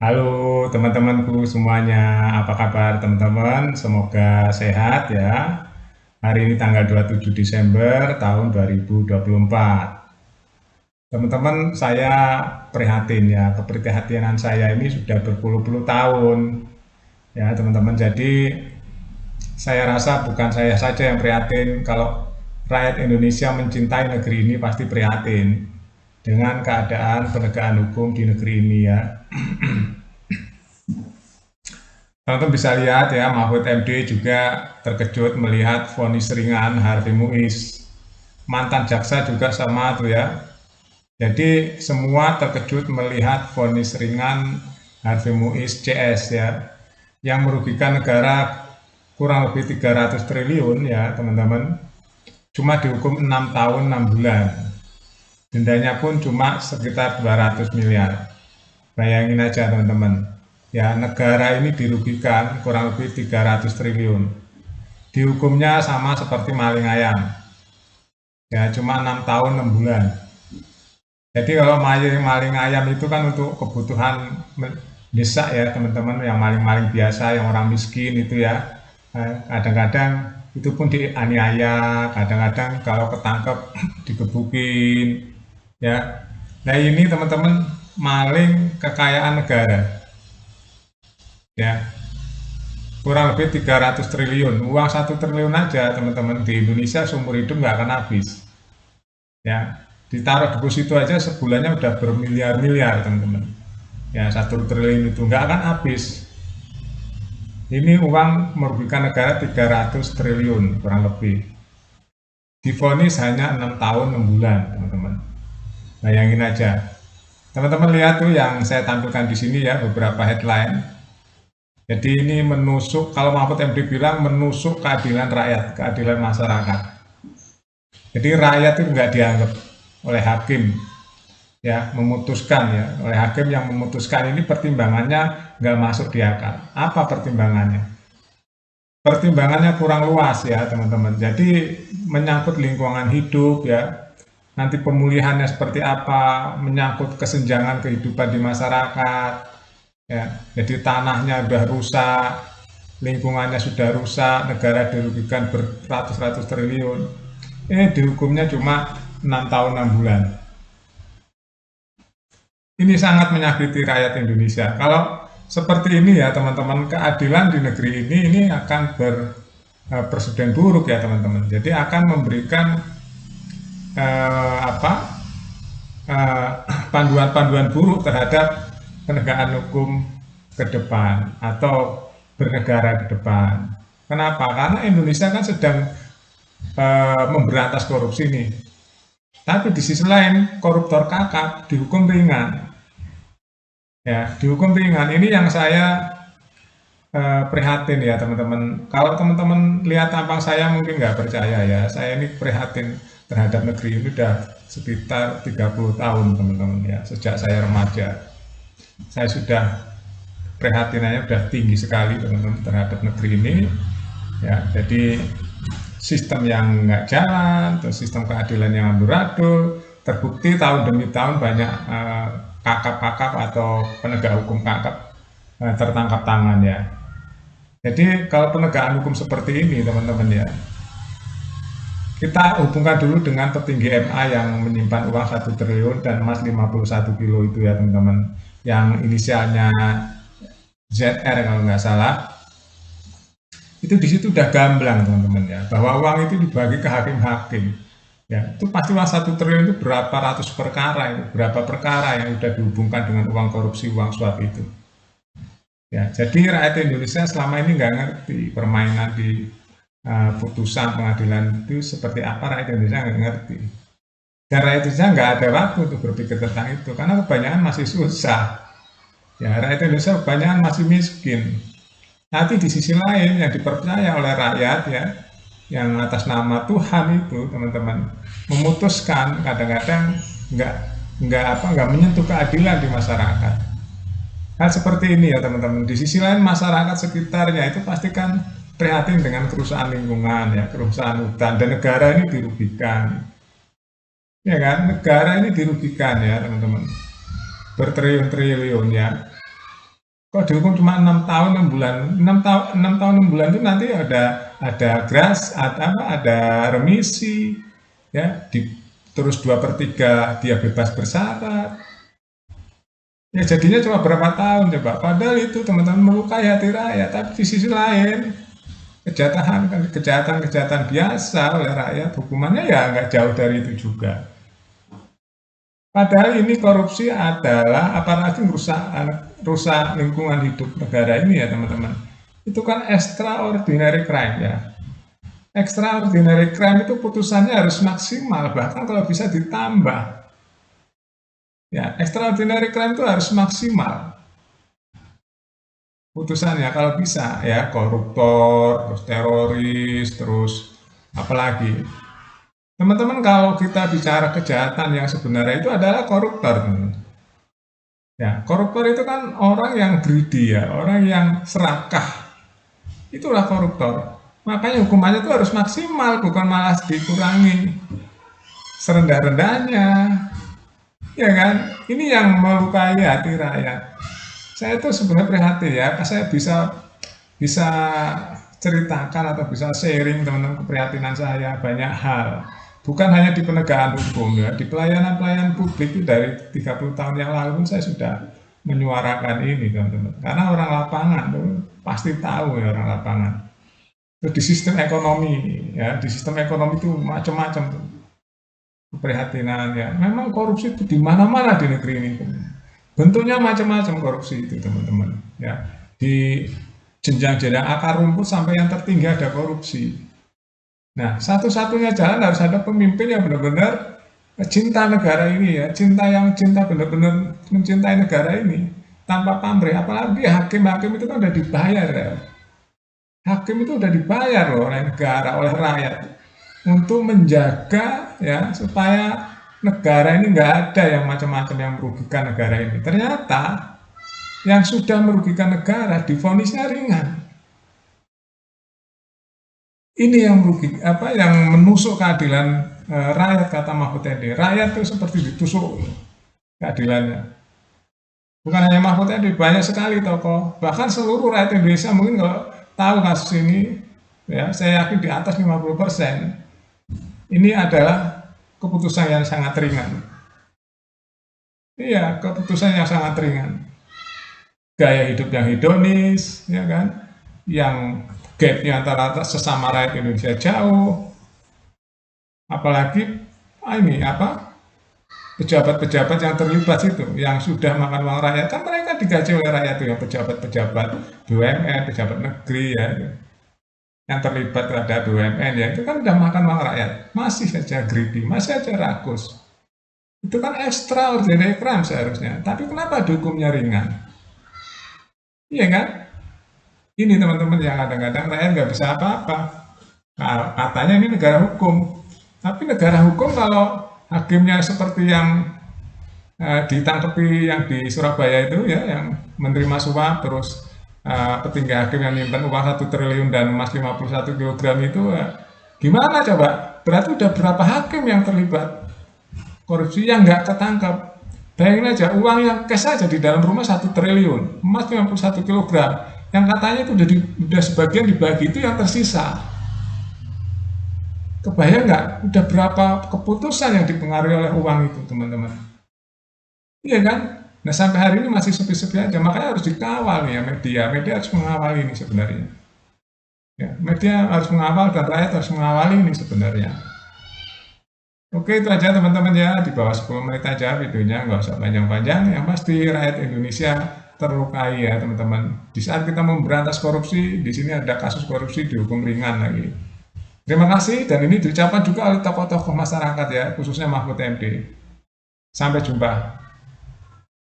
Halo teman-temanku semuanya, apa kabar teman-teman? Semoga sehat ya. Hari ini tanggal 27 Desember tahun 2024. Teman-teman, saya prihatin ya, keprihatinan saya ini sudah berpuluh-puluh tahun ya teman-teman. Jadi saya rasa bukan saya saja yang prihatin, kalau rakyat Indonesia mencintai negeri ini pasti prihatin dengan keadaan penegakan hukum di negeri ini ya. Teman-teman bisa lihat ya, Mahfud MD juga terkejut melihat vonis ringan Harvey Muiz. Mantan jaksa juga sama tuh ya. Jadi semua terkejut melihat vonis ringan Harvey Muiz CS ya, yang merugikan negara kurang lebih 300 triliun ya teman-teman. Cuma dihukum 6 tahun 6 bulan. Dendanya pun cuma sekitar 200 miliar. Bayangin aja teman-teman. Ya, negara ini dirugikan kurang lebih 300 triliun. Dihukumnya sama seperti maling ayam. Ya, cuma 6 tahun 6 bulan. Jadi kalau maling ayam itu kan untuk kebutuhan desa ya teman-teman, yang maling-maling biasa, yang orang miskin itu ya. Kadang-kadang itu pun dianiaya, kadang-kadang kalau ketangkep digebukin ya. Nah ini teman-teman, maling kekayaan negara ya, kurang lebih 300 triliun. Uang 1 triliun aja teman-teman di Indonesia seumur hidup nggak akan habis ya. Ditaruh deposito aja sebulannya udah bermiliar-miliar teman-teman ya. 1 triliun itu nggak akan habis. Ini uang merugikan negara 300 triliun kurang lebih. Divonis hanya 6 tahun 6 bulan teman-teman. Bayangin aja. Teman-teman lihat tuh yang saya tampilkan di sini ya, beberapa headline. Jadi ini menusuk, kalau Mahfud MD bilang menusuk keadilan rakyat, keadilan masyarakat. Jadi rakyat itu nggak dianggap oleh hakim ya, memutuskan ya, oleh hakim yang memutuskan ini pertimbangannya nggak masuk di akal. Apa pertimbangannya? Pertimbangannya kurang luas ya teman-teman. Jadi menyangkut lingkungan hidup ya, nanti pemulihannya seperti apa, menyangkut kesenjangan kehidupan di masyarakat ya. Jadi tanahnya sudah rusak, lingkungannya sudah rusak, negara dirugikan beratus-ratus triliun. Dihukumnya cuma 6 tahun 6 bulan. Ini sangat menyakiti rakyat Indonesia. Kalau seperti ini ya teman-teman, keadilan di negeri ini akan presiden buruk ya teman-teman. Jadi akan memberikan apa panduan-panduan buruk terhadap penegakan hukum ke depan atau bernegara ke depan. Kenapa? Karena Indonesia kan sedang memberantas korupsi nih. Tapi di sisi lain koruptor kakap dihukum ringan. Ya, dihukum ringan. Ini yang saya prihatin ya teman-teman. Kalau teman-teman lihat tampang saya mungkin nggak percaya ya. Saya ini prihatin terhadap negeri ini udah sekitar 30 tahun teman-teman ya. Sejak saya remaja. Saya sudah prihatinannya sudah tinggi sekali teman-teman terhadap negeri ini. Ya, jadi sistem yang nggak jalan, terus sistem keadilan yang amburadul, terbukti tahun demi tahun banyak kakap-kakap atau penegak hukum kakap tertangkap tangan ya. Jadi kalau penegakan hukum seperti ini teman-teman ya, kita hubungkan dulu dengan petinggi MA yang menyimpan uang 1 triliun dan emas 51 kilo itu ya teman-teman, yang inisialnya ZR kalau nggak salah. Itu di situ udah gamblang teman-teman ya, bahwa uang itu dibagi ke hakim-hakim ya. Itu pasti uang 1 triliun itu berapa ratus perkara, itu berapa perkara yang sudah dihubungkan dengan uang korupsi, uang suap itu ya. Jadi rakyat Indonesia selama ini nggak ngerti permainan di putusan pengadilan itu seperti apa. Rakyat Indonesia nggak ngerti, dan rakyat Indonesia nggak ada waktu untuk berpikir tentang itu karena kebanyakan masih susah ya. Rakyat Indonesia kebanyakan masih miskin. Nanti di sisi lain yang dipercaya oleh rakyat ya, yang atas nama Tuhan itu teman-teman, memutuskan kadang-kadang nggak nggak menyentuh keadilan di masyarakat. Hal seperti ini ya teman-teman. Di sisi lain masyarakat sekitarnya itu pasti kan prihatin dengan kerusakan lingkungan ya, kerusakan hutan, dan negara ini dirugikan. Ya kan, negara ini dirugikan ya teman-teman, bertriliun-triliun ya. Kok dihukum cuma 6 tahun 6 bulan? 6 tahun 6 bulan itu nanti ada gras, ada remisi, ya, terus 2/3 dia bebas bersyarat. Ya jadinya cuma berapa tahun coba? Padahal itu teman-teman melukai hati rakyat. Tapi di sisi lain kejahatan biasa oleh rakyat, hukumannya ya nggak jauh dari itu juga. Padahal ini korupsi adalah apalagi rusak lingkungan hidup negara ini ya teman-teman. Itu kan extraordinary crime ya. Extraordinary crime itu putusannya harus maksimal, bahkan kalau bisa ditambah. Ya, extraordinary crime itu harus maksimal putusannya kalau bisa ya, koruptor, terus teroris, terus apalagi. Teman-teman, kalau kita bicara kejahatan yang sebenarnya itu adalah koruptor. Ya, koruptor itu kan orang yang greedy ya, orang yang serakah. Itulah koruptor. Makanya hukumannya itu harus maksimal, bukan malah dikurangi serendah-rendahnya. Ya kan? Ini yang melukai hati rakyat. Saya itu sebenarnya prihatin ya, saya bisa ceritakan atau bisa sharing teman-teman keprihatinan saya banyak hal. Bukan hanya di penegakan hukum ya, di pelayanan publik itu dari 30 tahun yang lalu pun saya sudah menyuarakan ini teman-teman. Karena orang lapangan tuh pasti tahu ya, orang lapangan. Terus di sistem ekonomi ya, di sistem ekonomi itu macam-macam tuh keprihatinan ya. Memang korupsi itu di mana-mana di negeri ini. Bentuknya macam-macam korupsi itu teman-teman ya. Di jenjang-jenjang akar rumput sampai yang tertinggi ada korupsi. Nah, satu-satunya jalan harus ada pemimpin yang benar-benar cinta negara ini ya, cinta benar-benar mencintai negara ini tanpa pamrih. Apalagi hakim-hakim itu kan udah dibayar ya. Hakim itu udah dibayar loh oleh negara, oleh rakyat untuk menjaga ya supaya negara ini nggak ada yang macam-macam yang merugikan negara ini. Ternyata yang sudah merugikan negara divonisnya ringan. Ini yang merugi yang menusuk keadilan rakyat, kata Mahfud MD. Rakyat itu seperti ditusuk keadilannya. Bukan hanya Mahfud MD, banyak sekali tokoh, bahkan seluruh rakyat Indonesia mungkin kalau tahu kasus ini ya, saya yakin di atas 50%. Ini adalah keputusan yang sangat ringan. Iya, keputusan yang sangat ringan. Gaya hidup yang hedonis, ya kan? Yang gapnya antara sesama rakyat Indonesia jauh. Apalagi ini pejabat-pejabat yang terlibat itu, yang sudah makan uang rakyat, kan mereka digaji oleh rakyat itu, yang pejabat-pejabat BUMN, pejabat negeri ya. Yang terlibat terhadap BUMN ya, itu kan udah makan uang rakyat, masih saja greedy, masih saja rakus. Itu kan extraordinary crime seharusnya, tapi kenapa hukumnya ringan? Iya kan? Ini teman-teman yang kadang-kadang rakyat nggak bisa apa-apa. Katanya ini negara hukum, tapi negara hukum kalau hakimnya seperti yang ditangkapi yang di Surabaya itu ya, yang menerima suap, terus petinggi hakim yang nyimpen uang 1 triliun dan emas 51 kg itu gimana coba? Berarti udah berapa hakim yang terlibat korupsi yang nggak ketangkap. Bayangin aja, uang yang cash aja di dalam rumah 1 triliun, emas 51 kg, yang katanya itu udah sebagian dibagi, itu yang tersisa. Kebayang nggak? Udah berapa keputusan yang dipengaruhi oleh uang itu, teman-teman? Iya kan? Nah, sampai hari ini masih sepi-sepi aja, makanya harus dikawal nih ya media harus mengawal ini sebenarnya. Ya, media harus mengawal dan rakyat harus mengawal ini sebenarnya. Oke, itu aja teman-teman ya, di bawah 10 menit aja videonya, nggak usah panjang-panjang. Yang pasti rakyat Indonesia terlukai ya teman-teman. Di saat kita memberantas korupsi, di sini ada kasus korupsi dihukum ringan lagi. Terima kasih, dan ini diucapkan juga oleh tokoh-tokoh masyarakat ya, khususnya Mahfud MD. Sampai jumpa.